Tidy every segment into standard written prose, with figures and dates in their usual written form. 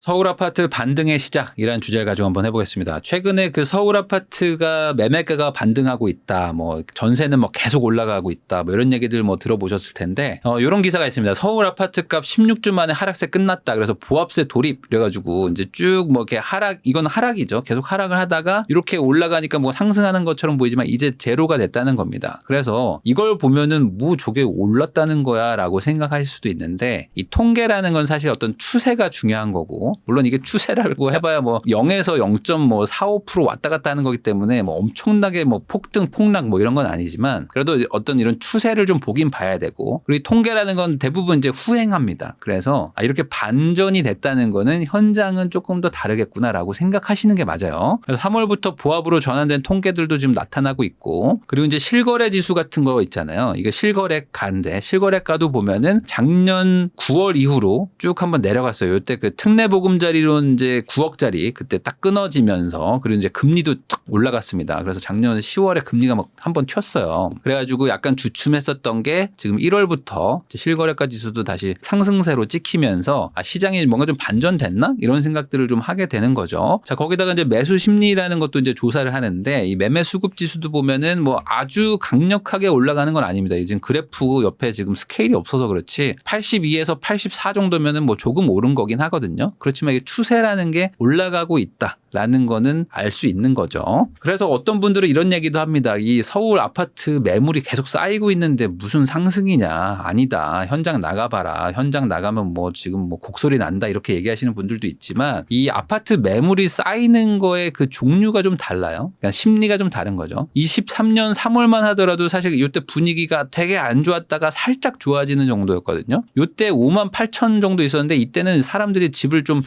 서울 아파트 반등의 시작이라는 주제를 가지고 한번 해보겠습니다. 최근에 그 서울 아파트가 매매가가 반등하고 있다, 뭐 전세는 뭐 계속 올라가고 있다, 뭐 이런 얘기들 뭐 들어보셨을 텐데, 이런 기사가 있습니다. 서울 아파트 값 16주 만에 하락세 끝났다. 그래서 보합세 돌입 이래가지고 이제 쭉 뭐 이렇게 이건 하락이죠. 계속 하락을 하다가 이렇게 올라가니까 뭐 상승하는 것처럼 보이지만 이제 제로가 됐다는 겁니다. 그래서 이걸 보면은 뭐 저게 올랐다는 거야라고 생각할 수도 있는데, 이 통계라는 건 사실 어떤 추세가 중요한 거고. 물론 이게 추세라고 해봐야 뭐 0에서 0.45% 왔다 갔다 하는 거기 때문에 뭐 엄청나게 뭐 폭등, 폭락 뭐 이런 건 아니지만 그래도 어떤 이런 추세를 좀 보긴 봐야 되고, 그리고 이 통계라는 건 대부분 이제 후행합니다. 그래서 이렇게 반전이 됐다는 거는 현장은 조금 더 다르겠구나라고 생각하시는 게 맞아요. 그래서 3월부터 보합으로 전환된 통계들도 지금 나타나고 있고, 그리고 이제 실거래 지수 같은 거 있잖아요. 이게 실거래가인데 실거래가도 보면은 작년 9월 이후로 쭉 한번 내려갔어요. 이때 그 특례 보금자리로 이제 9억짜리 그때 딱 끊어지면서, 그리고 이제 금리도 딱 올라갔습니다. 그래서 작년 10월에 금리가 막 한번 튀었어요. 그래가지고 약간 주춤했었던 게 지금 1월부터 실거래가 지수도 다시 상승세로 찍히면서 시장이 뭔가 좀 반전됐나? 이런 생각들을 좀 하게 되는 거죠. 자, 거기다가 이제 매수 심리라는 것도 이제 조사를 하는데, 이 매매 수급 지수도 보면은 뭐 아주 강력하게 올라가는 건 아닙니다. 지금 그래프 옆에 지금 스케일이 없어서 그렇지 82에서 84 정도면은 뭐 조금 오른 거긴 하거든요. 그렇지만 이게 추세라는 게 올라가고 있다라는 거는 알 수 있는 거죠. 그래서 어떤 분들은 이런 얘기도 합니다. 이 서울 아파트 매물이 계속 쌓이고 있는데 무슨 상승이냐. 아니다. 현장 나가봐라. 현장 나가면 뭐 지금 뭐 곡소리 난다. 이렇게 얘기하시는 분들도 있지만, 이 아파트 매물이 쌓이는 거에 그 종류가 좀 달라요. 그러니까 심리가 좀 다른 거죠. 23년 3월만 하더라도 사실 이때 분위기가 되게 안 좋았다가 살짝 좋아지는 정도였거든요. 이때 5만 8천 정도 있었는데 이때는 사람들이 집을 좀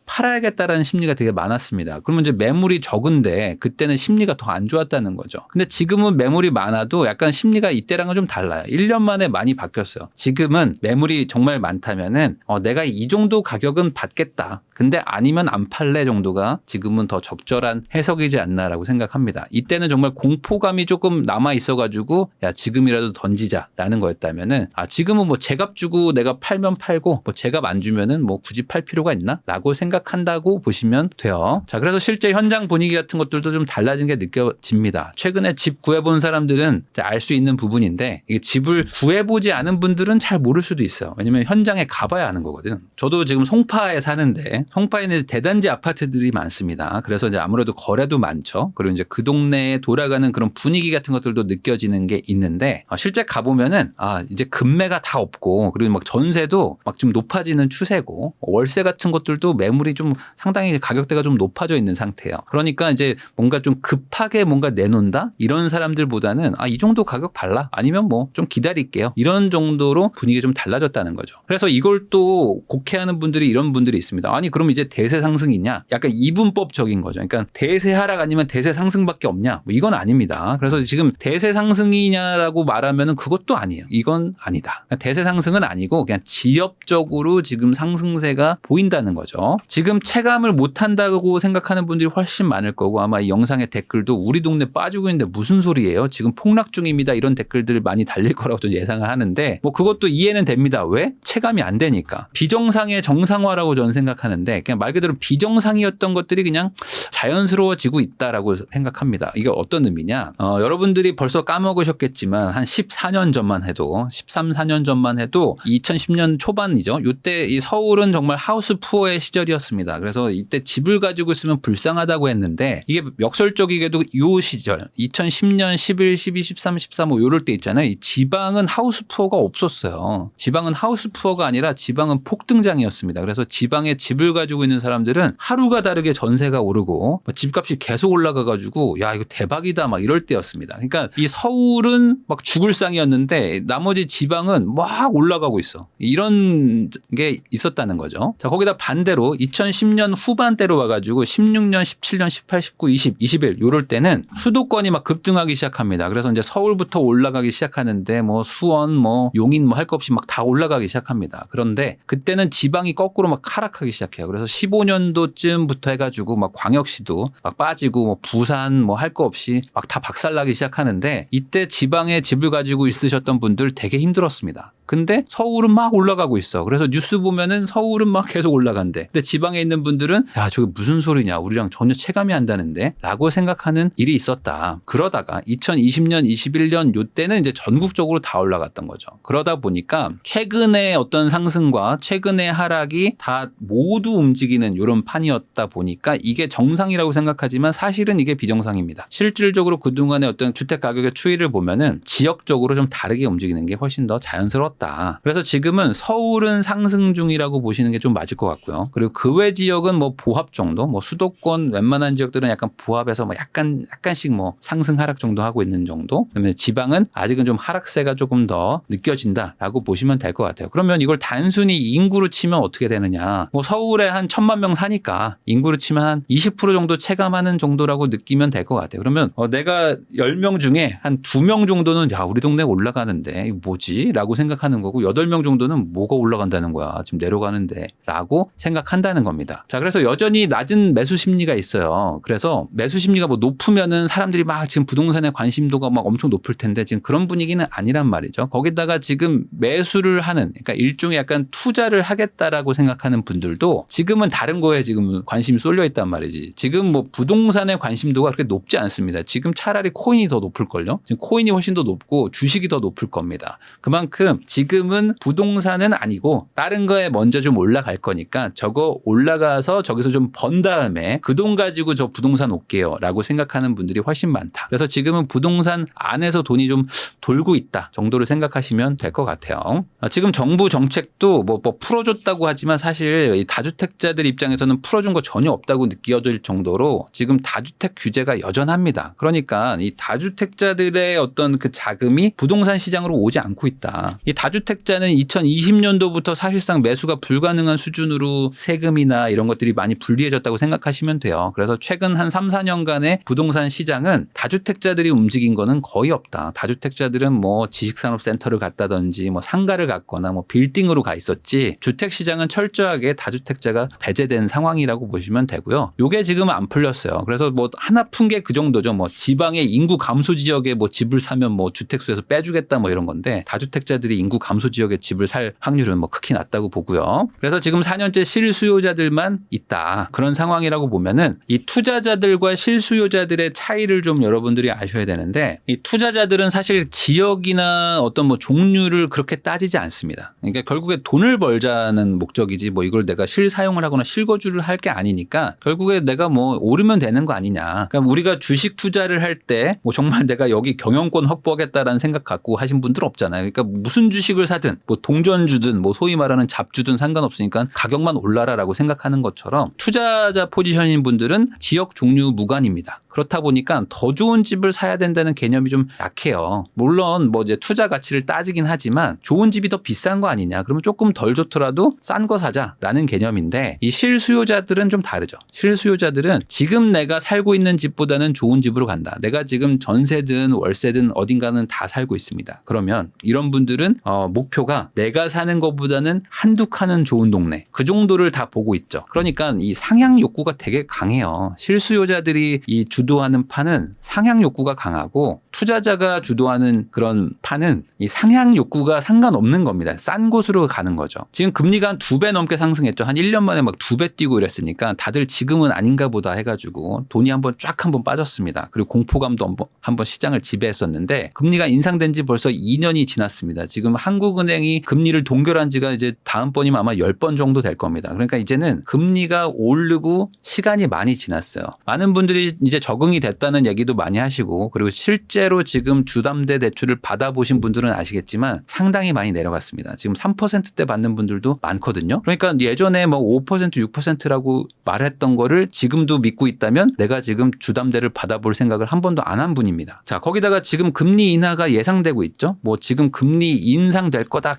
팔아야겠다라는 심리가 되게 많았습니다. 그러면 이제 매물이 적은데 그때는 심리가 더 안 좋았다는 거죠. 근데 지금은 매물이 많아도 약간 심리가 이때랑은 좀 달라요. 1년 만에 많이 바뀌었어요. 지금은 매물이 정말 많다면은 내가 이 정도 가격은 받겠다. 근데 아니면 안 팔래 정도가 지금은 더 적절한 해석이지 않나라고 생각합니다. 이때는 정말 공포감이 조금 남아 있어가지고 야 지금이라도 던지자라는 거였다면은 지금은 뭐 제값 주고 내가 팔면 팔고 뭐 제값 안 주면은 뭐 굳이 팔 필요가 있나?라고 생각한다고 보시면 돼요. 자, 그래서 실제 현장 분위기 같은 것들도 좀 달라진 게 느껴집니다. 최근에 집 구해본 사람들은 알 수 있는 부분인데, 이게 집을 구해보지 않은 분들은 잘 모를 수도 있어요. 왜냐면 현장에 가봐야 아는 거거든. 저도 지금 송파에 사는데 송파에는 대단지 아파트들이 많습니다. 그래서 이제 아무래도 거래도 많죠. 그리고 이제 그 동네에 돌아가는 그런 분위기 같은 것들도 느껴지는 게 있는데, 실제 가보면은 이제 금매가 다 없고, 그리고 막 전세도 막 좀 높아지는 추세고, 월세 같은 것들도 매물이 좀 상당히 가격대가 좀 높아져 있는 상태예요. 그러니까 이제 뭔가 좀 급하게 뭔가 내놓는다? 이런 사람들보다는 이 정도 가격 달라? 아니면 뭐 좀 기다릴게요. 이런 정도로 분위기가 좀 달라졌다는 거죠. 그래서 이걸 또 곡해하는 분들이 이런 분들이 있습니다. 아니 그럼 이제 대세 상승이냐? 약간 이분법적인 거죠. 그러니까 대세 하락 아니면 대세 상승밖에 없냐? 뭐 이건 아닙니다. 그래서 지금 대세 상승이냐라고 말하면은 그것도 아니에요. 이건 아니다. 그러니까 대세 상승은 아니고 그냥 지엽적으로 지금 상승세가 보인다는 거죠. 지금 체감을 못한다고 생각하는 분들이 훨씬 많을 거고, 아마 이 영상의 댓글도 우리 동네 빠지고 있는데 무슨 소리예요? 지금 폭락 중입니다. 이런 댓글들 많이 달릴 거라고 좀 예상을 하는데, 뭐 그것도 이해는 됩니다. 왜? 체감이 안 되니까. 비정상의 정상화라고 저는 생각하는데, 그냥 말 그대로 비정상이었던 것들이 그냥 자연스러워지고 있다라고 생각합니다. 이게 어떤 의미냐? 여러분들이 벌써 까먹으셨겠지만 한 14년 전만 해도 13, 14년 전만 해도 2010년 초반이죠. 이때 이 서울은 정말 하우스 푸어의 시절이었습니다. 그래서 이때 집을 가지고 있으면 불쌍하다고 했는데, 이게 역설적이게도 이 시절 2010년 11, 12, 13, 14 뭐 이럴 때 있잖아요. 이 지방은 하우스 푸어가 없었어요. 지방은 하우스 푸어가 아니라 지방은 폭등장이었습니다. 그래서 지방에 집을 가지고 있는 사람들은 하루가 다르게 전세가 오르고 집값이 계속 올라가가지고 야 이거 대박이다 막 이럴 때였습니다. 그러니까 이 서울은 막 죽을 상이었는데 나머지 지방은 막 올라가고 있어. 이런 게 있었다는 거죠. 자, 거기다 반대로 2010년 후반대로 와가지고 16년, 17년, 18, 19, 20, 21 이럴 때는 수도권이 막 급등하기 시작합니다. 그래서 이제 서울부터 올라가기 시작하는데 뭐 수원, 뭐 용인 뭐 할 것 없이 막 다 올라가기 시작합니다. 그런데 그때는 지방이 거꾸로 막 하락하기 시작해요. 그래서 15년도쯤부터 해가지고 막 광역시도 막 빠지고 뭐 부산 뭐 할 거 없이 막 다 박살나기 시작하는데, 이때 지방에 집을 가지고 있으셨던 분들 되게 힘들었습니다. 근데 서울은 막 올라가고 있어. 그래서 뉴스 보면은 서울은 막 계속 올라간대. 근데 지방에 있는 분들은 야, 저게 무슨 소리냐. 우리랑 전혀 체감이 안 다는데 라고 생각하는 일이 있었다. 그러다가 2020년, 21년 요때는 이제 전국적으로 다 올라갔던 거죠. 그러다 보니까 최근의 어떤 상승과 최근의 하락이 다 모두 움직이는 이런 판이었다 보니까 이게 정상이라고 생각하지만 사실은 이게 비정상입니다. 실질적으로 그동안의 어떤 주택 가격의 추이를 보면은 지역적으로 좀 다르게 움직이는 게 훨씬 더 자연스러웠다. 그래서 지금은 서울은 상승 중이라고 보시는 게 좀 맞을 것 같고요. 그리고 그 외 지역은 뭐 보합 정도, 뭐 수도권 웬만한 지역들은 약간 보합에서 뭐 약간씩 뭐 상승 하락 정도 하고 있는 정도. 그다음에 지방은 아직은 좀 하락세가 조금 더 느껴진다라고 보시면 될 것 같아요. 그러면 이걸 단순히 인구로 치면 어떻게 되느냐? 뭐 서울에 한 1,000만 명 사니까 인구로 치면 한 20% 정도 체감하는 정도라고 느끼면 될 것 같아요. 그러면 내가 10명 중에 한 2명 정도는 야, 우리 동네 올라가는데 이거 뭐지? 라고 생각하는 거고 8명 정도는 뭐가 올라간다는 거야. 지금 내려가는데 라고 생각한다는 겁니다. 자, 그래서 여전히 낮은 매수 심리가 있어요. 그래서 매수 심리가 뭐 높으면은 사람들이 막 지금 부동산에 관심도가 막 엄청 높을 텐데 지금 그런 분위기는 아니란 말이죠. 거기다가 지금 매수를 하는, 그러니까 일종의 약간 투자를 하겠다라고 생각하는 분들도 지금은 다른 거에 지금 관심이 쏠려 있단 말이지. 지금 뭐 부동산의 관심도가 그렇게 높지 않습니다. 지금 차라리 코인이 더 높을걸요. 지금 코인이 훨씬 더 높고 주식이 더 높을 겁니다. 그만큼 지금은 부동산은 아니고 다른 거에 먼저 좀 올라갈 거니까 저거 올라가서 저기서 좀 번 다음에 그 돈 가지고 저 부동산 올게요 라고 생각하는 분들이 훨씬 많다. 그래서 지금은 부동산 안에서 돈이 좀 돌고 있다 정도로 생각하시면 될 것 같아요. 지금 정부 정책도 뭐 풀어줬다고 하지만 사실 이 다주택자들 입장에서는 풀어준 거 전혀 없다고 느껴질 정도로 지금 다주택 규제가 여전합니다. 그러니까 이 다주택자들의 어떤 그 자금이 부동산 시장으로 오지 않고 있다. 이 다주택자는 2020년도부터 사실상 매수가 불가능한 수준으로 세금이나 이런 것들이 많이 불리해졌다고 생각하시면 돼요. 그래서 최근 한 3, 4년간의 부동산 시장은 다주택자들이 움직인 거는 거의 없다. 다주택자들은 뭐 지식산업센터를 갔다든지 뭐 상가를 갔거나 뭐 빌딩으로 가 있었지 주택시장은 철저하게 다주택자가 배제된 상황이라고 보시면 되고요. 요게 지금은 안 풀렸어요. 그래서 뭐 하나 푼 게 그 정도죠. 뭐 지방의 인구 감소 지역에 뭐 집을 사면 뭐 주택수에서 빼주겠다 뭐 이런 건데 다주택자들이 인구 감소 지역에 집을 살 확률은 뭐 극히 낮다고 보고요. 그래서 지금 4년째 실수요자들만 있다. 그런 상황이라고 보면은 이 투자자들과 실수요자들의 차이를 좀 여러분들이 아셔야 되는데 이 투자자들은 사실 지역이나 어떤 뭐 종류를 그렇게 따지지 않습니다. 그러니까 결국에 돈을 벌자는 목적이지 뭐 이걸 내가 실사용을 하거나 실거주를 할 게 아니니까 결국에 내가 뭐 오르면 되는 거 아니냐. 그러니까 우리가 주식 투자를 할 때 뭐 정말 내가 여기 경영권 확보하겠다라는 생각 갖고 하신 분들 없잖아요. 그러니까 무슨 주식을 사든 뭐 동전주든 뭐 소위 말하는 잡주든 상관없으니까 가격만 올라라라고 생각하는 것처럼 투자자 포지션인 분들은 지역 종류 무관입니다. 그렇다 보니까 더 좋은 집을 사야 된다는 개념이 좀 약해요. 물론 뭐 이제 투자 가치를 따지긴 하지만 좋은 집이 더 비싼 거 아니냐. 그러면 조금 덜 좋더라도 싼 거 사자라는 개념인데 이 실수요자들은 좀 다르죠. 실수요자들은 지금 내가 살고 있는 집보다는 좋은 집으로 간다. 내가 지금 전세든 월세든 어딘가는 다 살고 있습니다. 그러면 이런 분들은 목표가 내가 사는 것보다는 한두 칸은 좋은 동네. 그 정도를 다 보고 있죠. 그러니까 이 상향 욕구가 되게 강해요. 실수요자들이 이 주도하는 판은 상향 욕구가 강하고 투자자가 주도하는 그런 판은 이 상향 욕구가 상관없는 겁니다. 싼 곳으로 가는 거죠. 지금 금리가 한 2배 넘게 상승했죠. 한 1년 만에 막 2배 뛰고 이랬으니까 다들 지금은 아닌가 보다 해가지고 돈이 한번 빠졌습니다. 그리고 공포감도 한번 시장을 지배했었는데 금리가 인상된 지 벌써 2년이 지났습니다. 지금 한국은행이 금리를 동결한 지가 이제 다음번이면 아마 10번 정도 될 겁니다. 그러니까 이제는 금리가 오르고 시간이 많이 지났어요. 많은 분들이 이제 적응이 됐다는 얘기도 많이 하시고 그리고 실제로 지금 주담대 대출을 받아보신 분들은 아시겠지만 상당히 많이 내려갔습니다. 지금 3%대 받는 분들도 많거든요. 그러니까 예전에 뭐 5%, 6%라고 말했던 거를 지금도 믿고 있다면 내가 지금 주담대를 받아볼 생각을 한 번도 안 한 분입니다. 자, 거기다가 지금 금리 인하가 예상되고 있죠. 뭐 지금 금리 인상될 거다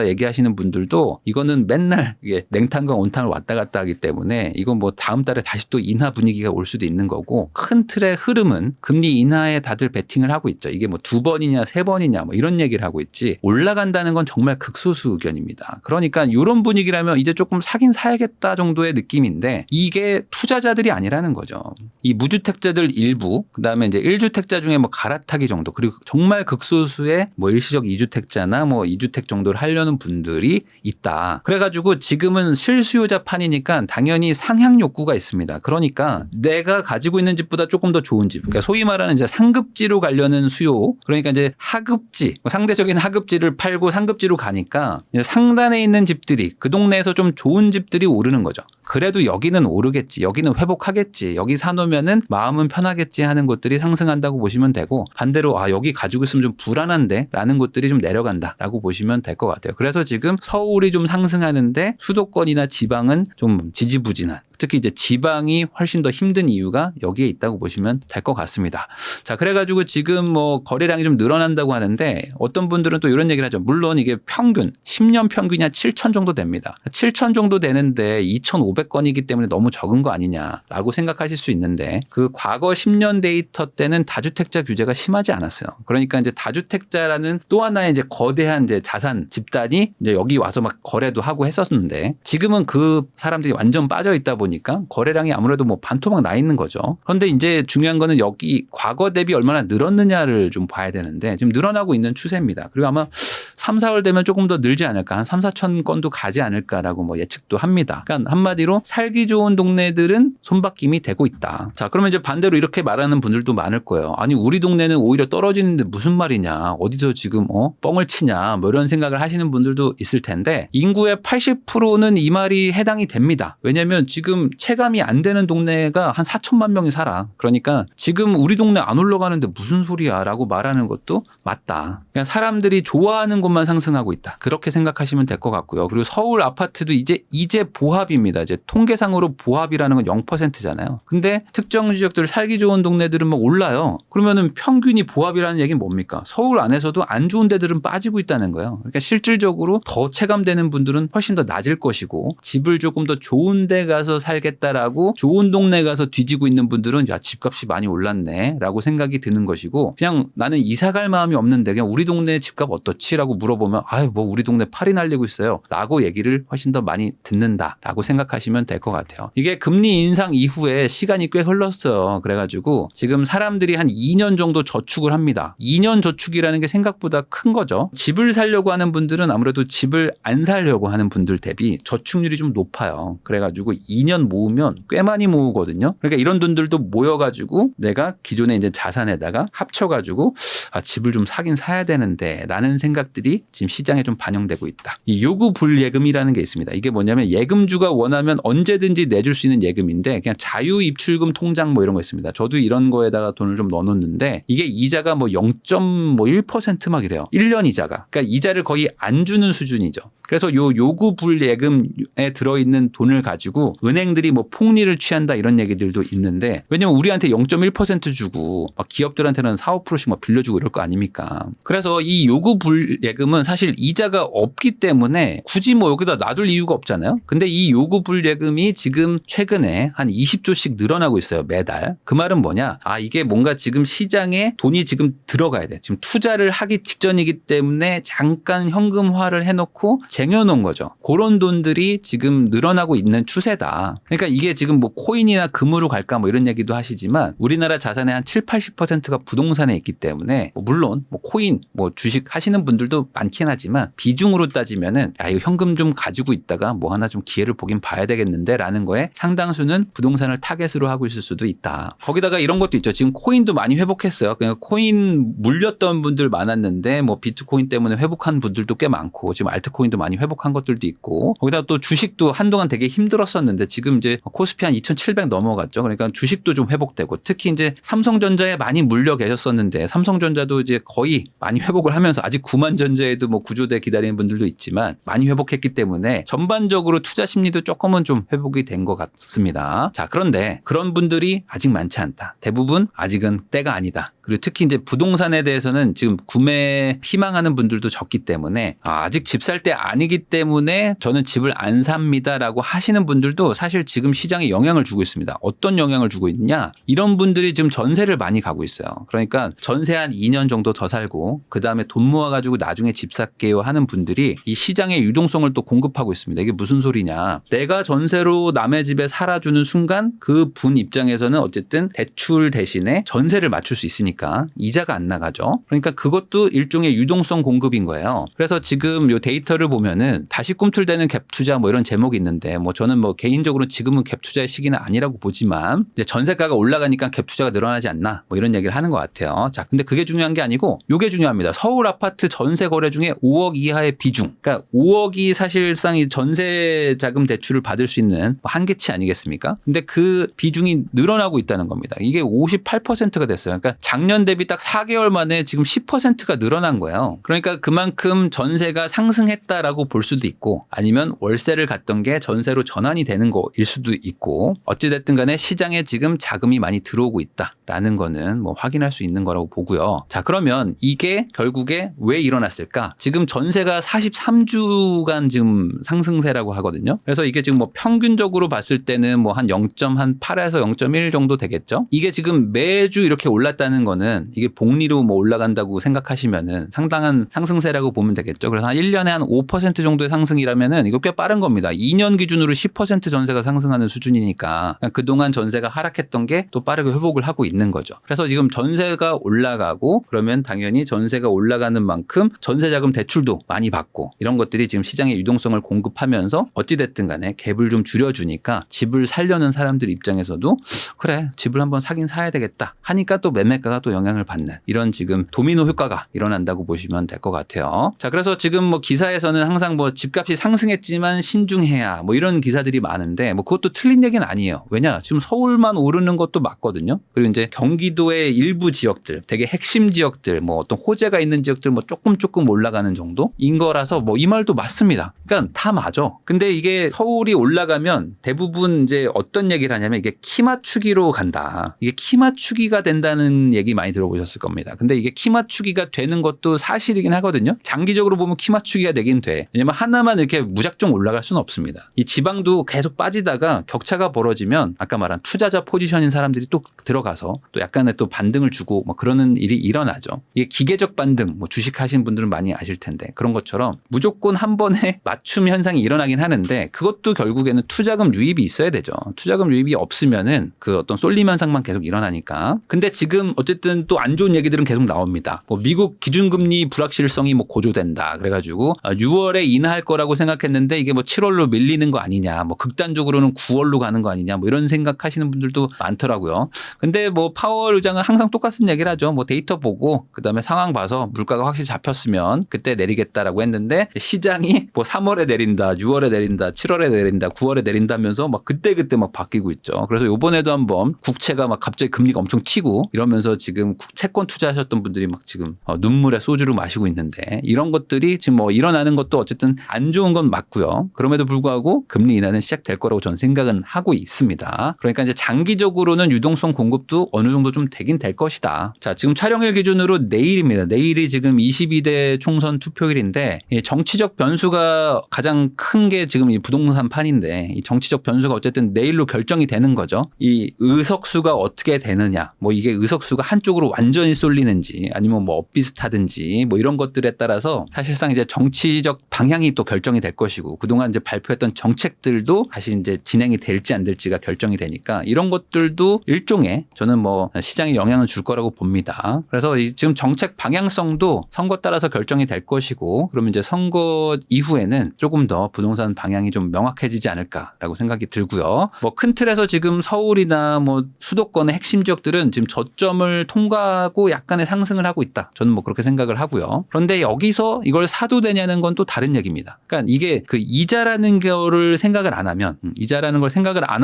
얘기하시는 분들도 이거는 맨날 이게 냉탕과 온탕을 왔다 갔다 하기 때문에 이건 뭐 다음 달에 다시 또 인하 분위기가 올 수도 있는 거고 뭐 큰 틀의 흐름은 금리 인하에 다들 베팅을 하고 있죠. 이게 뭐 2번이냐 3번이냐 뭐 이런 얘기를 하고 있지 올라간다는 건 정말 극소수 의견입니다. 그러니까 이런 분위기라면 이제 조금 사긴 사야겠다 정도의 느낌인데 이게 투자자들이 아니라는 거죠. 이 무주택자들 일부 그다음에 이제 1주택자 중에 뭐 갈아타기 정도 그리고 정말 극소수의 뭐 일시적 2주택자나 뭐 2주택 정도를 하려는 분들이 있다. 그래가지고 지금은 실수요자 판이니까 당연히 상향 욕구가 있습니다. 그러니까 내가 가지고 있는 집보다 조금 더 좋은 집. 그러니까 소위 말하는 이제 상급지로 가려는 수요. 그러니까 이제 하급지, 상대적인 하급지를 팔고 상급지로 가니까 이제 상단에 있는 집들이 그 동네에서 좀 좋은 집들이 오르는 거죠. 그래도 여기는 오르겠지. 여기는 회복하겠지. 여기 사놓으면은 마음은 편하겠지 하는 곳들이 상승한다고 보시면 되고 반대로 여기 가지고 있으면 좀 불안한데 라는 곳들이 좀 내려간다라고 보시면 될 것 같아요. 그래서 지금 서울이 좀 상승하는데 수도권이나 지방은 좀 지지부진한 특히 이제 지방이 훨씬 더 힘든 이유가 여기에 있다고 보시면 될 것 같습니다. 자, 그래가지고 지금 뭐 거래량이 좀 늘어난다고 하는데 어떤 분들은 또 이런 얘기를 하죠. 물론 이게 평균 10년 평균이 한 7천 정도 됩니다. 7천 정도 되는데 2,500건이기 때문에 너무 적은 거 아니냐라고 생각하실 수 있는데 그 과거 10년 데이터 때는 다주택자 규제가 심하지 않았어요. 그러니까 이제 다주택자라는 또 하나의 이제 거대한 이제 자산 집단이 이제 여기 와서 막 거래도 하고 했었는데 지금은 그 사람들이 완전 빠져 있다 보니까 거래량이 아무래도 뭐 반토막 나 있는 거죠. 그런데 이제 중요한 거는 여기 과거 대비 얼마나 늘었느냐를 좀 봐야 되는데 지금 늘어나고 있는 추세입니다. 그리고 아마 3, 4월 되면 조금 더 늘지 않을까 한 3, 4천 건도 가지 않을까라고 뭐 예측도 합니다. 그러니까 한마디로 살기 좋은 동네들은 손바뀜이 되고 있다. 자, 그러면 이제 반대로 이렇게 말하는 분들도 많을 거예요. 아니 우리 동네는 오히려 떨어지는데 무슨 말이냐 어디서 지금 뻥을 치냐 뭐 이런 생각을 하시는 분들도 있을 텐데 인구의 80%는 이 말이 해당이 됩니다. 왜냐하면 지금 체감이 안 되는 동네가 한 4천만 명이 살아. 그러니까 지금 우리 동네 안 올라가는데 무슨 소리야 라고 말하는 것도 맞다. 그냥 사람들이 좋아하는 곳만 상승하고 있다. 그렇게 생각하시면 될 것 같고요. 그리고 서울 아파트도 이제 보합입니다. 이제 통계상으로 보합이라는 건 0%잖아요. 근데 특정 지역들 살기 좋은 동네들은 막 올라요. 그러면은 평균이 보합이라는 얘기는 뭡니까? 서울 안에서도 안 좋은 데들은 빠지고 있다는 거예요. 그러니까 실질적으로 더 체감되는 분들은 훨씬 더 낮을 것이고 집을 조금 더 좋은 데 가서 살겠다라고 좋은 동네 가서 뒤지고 있는 분들은 야 집값이 많이 올랐네 라고 생각이 드는 것이고 그냥 나는 이사 갈 마음이 없는데 그냥 우리 동네 집값 어떻지? 라고 물어보면 아유 뭐 우리 동네 팔이 날리고 있어요 라고 얘기를 훨씬 더 많이 듣는다라고 생각하시면 될 것 같아요. 이게 금리 인상 이후에 시간이 꽤 흘렀어요. 그래가지고 지금 사람들이 한 2년 정도 저축을 합니다. 2년 저축이라는 게 생각보다 큰 거죠. 집을 사려고 하는 분들은 아무래도 집을 안 사려고 하는 분들 대비 저축률이 좀 높아요. 그래가지고 2년 모으면 꽤 많이 모으거든요. 그러니까 이런 분들도 모여가지고 내가 기존에 이제 자산에다가 합쳐가지고 집을 좀 사긴 사야 되는데 라는 생각들이 지금 시장에 좀 반영되고 있다. 이 요구 불예금이라는 게 있습니다. 이게 뭐냐면 예금주가 원하면 언제든지 내줄 수 있는 예금인데 그냥 자유 입출금 통장 뭐 이런 거 있습니다. 저도 이런 거에다가 돈을 좀 넣어놓는데 이게 이자가 뭐 0.1% 막 이래요. 1년 이자가. 그러니까 이자를 거의 안 주는 수준이죠. 그래서 요 요구 불예금에 들어있는 돈을 가지고 은행들이 뭐 폭리를 취한다 이런 얘기들도 있는데 왜냐면 우리한테 0.1% 주고 막 기업들한테는 4, 5%씩 막 빌려주고 이럴 거 아닙니까? 그래서 이 요구 불예금은 사실 이자가 없기 때문에 굳이 뭐 여기다 놔둘 이유가 없잖아요. 근데 이 요구 불예금이 지금 최근에 한 20조씩 늘어나고 있어요. 매달. 그 말은 뭐냐? 이게 뭔가 지금 시장에 돈이 지금 들어가야 돼. 지금 투자를 하기 직전이기 때문에 잠깐 현금화를 해놓고 쟁여놓은 거죠. 그런 돈들이 지금 늘어나고 있는 추세다. 그러니까 이게 지금 뭐 코인이나 금으로 갈까 뭐 이런 얘기도 하시지만 우리나라 자산의 한 7, 80%가 부동산에 있기 때문에 물론 뭐 코인, 뭐 주식 하시는 분들도 많긴 하지만 비중으로 따지면은 이거 현금 좀 가지고 있다가 뭐 하나 좀 기회를 보긴 봐야 되겠는데 라는 거에 상당수는 부동산을 타겟으로 하고 있을 수도 있다. 거기다가 이런 것도 있죠. 지금 코인도 많이 회복했어요. 그냥 코인 물렸던 분들 많았는데 뭐 비트코인 때문에 회복한 분들도 꽤 많고 지금 알트코인도 많이 회복한 것들도 있고 거기다 또 주식도 한동안 되게 힘들었었는데 지금 이제 코스피 한 2,700 넘어갔죠. 그러니까 주식도 좀 회복되고 특히 이제 삼성전자에 많이 물려 계셨었는데 삼성전자도 이제 거의 많이 회복을 하면서 아직 9만 전자에도 뭐 구조대 기다리는 분들도 있지만 많이 회복했기 때문에 전반적으로 투자 심리도 조금은 좀 회복이 된 것 같습니다. 자, 그런데 그런 분들이 아직 많지 않다. 대부분 아직은 때가 아니다. 그리고 특히 이제 부동산에 대해서는 지금 구매 희망하는 분들도 적기 때문에 아직 집 살 때 아니기 때문에 저는 집을 안 삽니다라고 하시는 분들도 사실 지금 시장에 영향을 주고 있습니다. 어떤 영향을 주고 있냐? 이런 분들이 지금 전세를 많이 가고 있어요. 그러니까 전세 한 2년 정도 더 살고 그다음에 돈 모아가지고 나중에 집 살게요 하는 분들이 이 시장의 유동성을 또 공급하고 있습니다. 이게 무슨 소리냐? 내가 전세로 남의 집에 살아주는 순간 그 분 입장에서는 어쨌든 대출 대신에 전세를 맞출 수 있으니까 이자가 안 나가죠. 그러니까 그것도 일종의 유동성 공급인 거예요. 그래서 지금 요 데이터를 보면은 다시 꿈틀대는 갭 투자 뭐 이런 제목이 있는데 뭐 저는 뭐 개인적으로 지금은 갭 투자의 시기는 아니라고 보지만 이제 전세가가 올라가니까 갭 투자가 늘어나지 않나 뭐 이런 얘기를 하는 것 같아요. 자, 근데 그게 중요한 게 아니고 요게 중요합니다. 서울 아파트 전세 거래 중에 5억 이하의 비중. 그러니까 5억이 사실상 이 전세 자금 대출을 받을 수 있는 한계치 아니겠습니까? 근데 그 비중이 늘어나고 있다는 겁니다. 이게 58%가 됐어요. 그러니까 작년 대비 딱 4개월 만에 지금 10%가 늘어난 거예요. 그러니까 그만큼 전세가 상승했다라고 볼 수도 있고 아니면 월세를 갔던 게 전세로 전환이 되는 거일 수도 있고 어찌됐든 간에 시장에 지금 자금이 많이 들어오고 있다라는 거는 뭐 확인할 수 있는 거라고 보고요. 자, 그러면 이게 결국에 왜 일어났을까? 지금 전세가 43주간 지금 상승세라고 하거든요. 그래서 이게 지금 뭐 평균적으로 봤을 때는 뭐 한 0.8에서 0.1 정도 되겠죠. 이게 지금 매주 이렇게 올랐다는 거는 이게 복리로 뭐 올라간다고 생각하시면은 상당한 상승세라고 보면 되겠죠. 그래서 한 1년에 한 5% 정도의 상승이라면은 이거 꽤 빠른 겁니다. 2년 기준으로 10% 전세가 상승하는 수준이니까 그동안 전세가 하락했던 게 또 빠르게 회복을 하고 있는 거죠. 그래서 지금 전세가 올라가고 그러면 당연히 전세가 올라가는 만큼 전세자금 대출도 많이 받고 이런 것들이 지금 시장의 유동성을 공급하면서 어찌됐든 간에 갭을 좀 줄여주니까 집을 살려는 사람들 입장에서도 그래 집을 한번 사긴 사야 되겠다 하니까 또 매매가가 또 영향을 받는 이런 지금 도미노 효과가 일어난다고 보시면 될 것 같아요. 자, 그래서 지금 뭐 기사에서는 항상 뭐 집값이 상승했지만 신중해야 뭐 이런 기사들이 많은데 뭐 그것도 틀린 얘기는 아니에요. 왜냐 지금 서울만 오르는 것도 맞거든요. 그리고 이제 경기도의 일부 지역들 되게 핵심 지역들 뭐 어떤 호재가 있는 지역들 뭐 조금 올라가는 정도인 거라서 뭐 이 말도 맞습니다. 그러니까 다 맞아. 근데 이게 서울이 올라가면 대부분 이제 어떤 얘기를 하냐면 이게 키 맞추기로 간다. 이게 키 맞추기가 된다는 얘기 많이 들어보셨을 겁니다. 근데 이게 키 맞추기가 되는 것도 사실이긴 하거든요. 장기적으로 보면 키 맞추기가 되긴 돼. 왜냐면 하나만 이렇게 무작정 올라갈 수는 없습니다. 이 지방도 계속 빠지다가 격차가 벌어지면 아까 말한 투자자 포지션인 사람들이 또 들어가서 또 약간의 또 반등을 주고 뭐 그러는 일이 일어나죠. 이게 기계적 반등, 뭐 주식 하신 분들은 많이 아실 텐데 그런 것처럼 무조건 한 번에 맞춤 현상이 일어나긴 하는데 그것도 결국에는 투자금 유입이 있어야 되죠. 투자금 유입이 없으면은 그 어떤 쏠림 현상만 계속 일어나니까. 근데 지금 어쨌든 또 안 좋은 얘기들은 계속 나옵니다. 뭐 미국 기준금리 불확실성이 뭐 고조된다. 그래가지고 6월에 인하할 거라고 생각했는데 이게 뭐 7월로 밀리는 거 아니냐. 뭐 극단적으로는 9월로 가는 거 아니냐. 뭐 이런 생각하시는 분들도 많더라고요. 근데 뭐 파월 의장은 항상 똑같은 얘기를 하죠. 뭐 데이터 보고 그다음에 상황 봐서 물가가 확실히 잡혔으면 그때 내리겠다라고 했는데 시장이 뭐 3월에 내린다, 6월에 내린다, 7월에 내린다, 9월에 내린다면서 막 그때 막 바뀌고 있죠. 그래서 이번에도 한번 국채가 막 갑자기 금리가 엄청 튀고 이러면서 지금 채권 투자하셨던 분들이 막 지금 눈물에 소주를 마시고 있는데 이런 것들이 지금 뭐 일어나는 것도 어쨌든 안 좋은 건 맞고요. 그럼에도 불구하고 금리 인하는 시작될 거라고 저는 생각은 하고 있습니다. 그러니까 이제 장기적으로는 유동성 공급도 어느 정도 좀 되긴 될 것이다. 자, 지금 촬영일 기준으로 내일입니다. 내일이 지금 22대 총선 투표일인데 정치적 변수가 가장 큰 게 지금 이 부동산 판인데 이 정치적 변수가 어쨌든 내일로 결정이 되는 거죠. 이 의석수가 어떻게 되느냐, 뭐 이게 의석수가 한쪽으로 완전히 쏠리는지 아니면 뭐 엇비슷하든지 뭐 이런 것들에 따라서 사실상 이제 정치적 방향이 또 결정이 될 것이고 그동안 이제 발표했던 정책들도 다시 이제 진행이 될지 안 될지가 결정이 되니까 이런 것들도 일종의 저는 뭐 시장에 영향을 줄 거라고 봅니다. 그래서 지금 정책 방향성도 선거 따라서 결정이 될 것이고 그러면 이제 선거 이후에는 조금 더 부동산 방향이 좀 명확해지지 않을까라고 생각이 들고요. 뭐 큰 틀에서 지금 서울이나 뭐 수도권의 핵심 지역들은 지금 저점을 통과하고 약간의 상승을 하고 있다. 저는 뭐 그렇게 생각을 하고요. 그런데 여기서 이걸 사도 되냐는 건 또 다른 얘기입니다. 그러니까 이게 그 이자라는 거를 생각을 안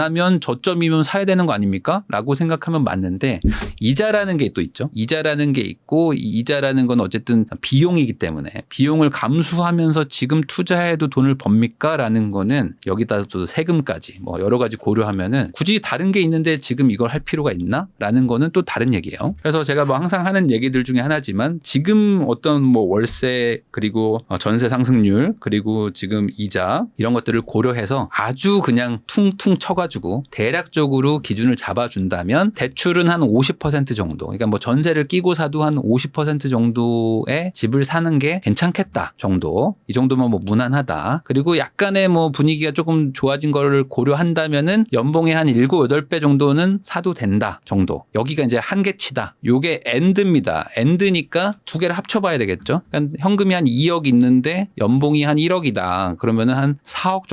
하면 저점이면 사야 되는 거 아닙니까? 라고 생각하면 맞는데 하는데 이자라는 게 또 있죠. 이자라는 게 있고 이 이자라는 건 어쨌든 비용이기 때문에 비용을 감수하면서 지금 투자해도 돈을 법니까? 라는 거는 여기다 또 세금까지 뭐 여러 가지 고려하면은 굳이 다른 게 있는데 지금 이걸 할 필요가 있나? 라는 거는 또 다른 얘기예요. 그래서 제가 뭐 항상 하는 얘기들 중에 하나지만 지금 어떤 뭐 월세 그리고 전세 상승률 그리고 지금 이자 이런 것들을 고려해서 아주 그냥 퉁퉁 쳐가지고 대략적으로 기준을 잡아준다면 대출은 한 50% 정도 그러니까 뭐 전세를 끼고 사도 한 50% 정도의 집을 사는 게 괜찮겠다 정도 이 정도면 뭐 무난하다 그리고 약간의 뭐 분위기가 조금 좋아진 거를 고려한다면은 연봉의 한 7, 8배 정도는 사도 된다 정도 여기가 이제 한계치다 요게 엔드입니다. 엔드니까 두 개를 합쳐봐야 되겠죠. 그러니까 현금이 한 2억 있는데 연봉이 한 1억이다 그러면은 한 4억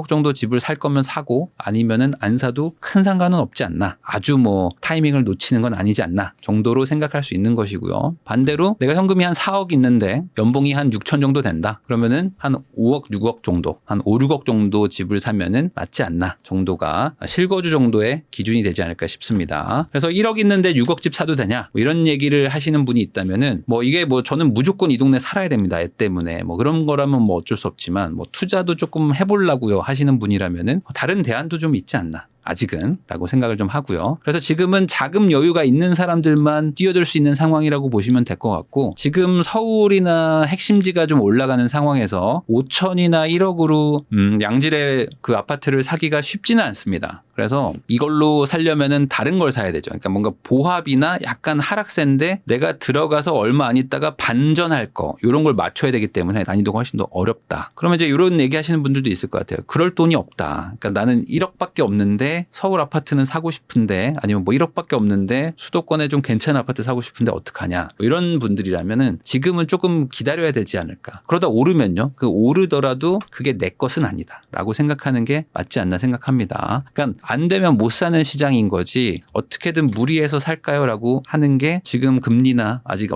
정도 집을 살 거면 사고 아니면은 안 사도 큰 상관은 없지 않나 아주 뭐 타이밍을 놓치는 건 아니지 않나 정도로 생각할 수 있는 것이고요. 반대로 내가 현금이 한 4억 있는데 연봉이 한 6천 정도 된다 그러면은 한 5억 6억 정도 한 5, 6억 정도 집을 사면은 맞지 않나 정도가 실거주 정도의 기준이 되지 않을까 싶습니다. 그래서 1억 있는데 6억 집 사도 되냐 뭐 이런 얘기를 하시는 분이 있다면은 뭐 이게 뭐 저는 무조건 이 동네 살아야 됩니다 애 때문에 뭐 그런 거라면 뭐 어쩔 수 없지만 뭐 투자도 조금 해보려고요 하시는 분이라면은 다른 대안도 좀 있지 않나 아직은 라고 생각을 좀 하고요. 그래서 지금은 자금 여유가 있는 사람들만 뛰어들 수 있는 상황이라고 보시면 될 것 같고 지금 서울이나 핵심지가 좀 올라가는 상황에서 5천이나 1억으로 양질의 그 아파트를 사기가 쉽지는 않습니다. 그래서 이걸로 살려면은 다른 걸 사야 되죠. 그러니까 뭔가 보합이나 약간 하락세인데 내가 들어가서 얼마 안 있다가 반전할 거 이런 걸 맞춰야 되기 때문에 난이도가 훨씬 더 어렵다. 그러면 이제 이런 얘기 하시는 분들도 있을 것 같아요. 그럴 돈이 없다. 그러니까 나는 1억밖에 없는데 서울 아파트는 사고 싶은데 아니면 뭐 1억밖에 없는데 수도권에 좀 괜찮은 아파트 사고 싶은데 어떡하냐. 뭐 이런 분들이라면은 지금은 조금 기다려야 되지 않을까. 그러다 오르면요. 그 오르더라도 그게 내 것은 아니다. 라고 생각하는 게 맞지 않나 생각합니다. 그러니까 안 되면 못 사는 시장인 거지 어떻게든 무리해서 살까요? 라고 하는 게 지금 금리나 아직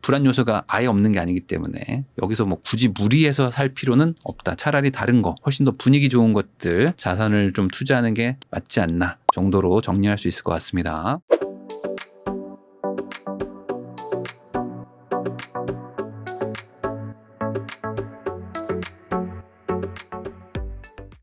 불안 요소가 아예 없는 게 아니기 때문에 여기서 뭐 굳이 무리해서 살 필요는 없다. 차라리 다른 거 훨씬 더 분위기 좋은 것들 자산을 좀 투자하는 게 맞지 않나 정도로 정리할 수 있을 것 같습니다.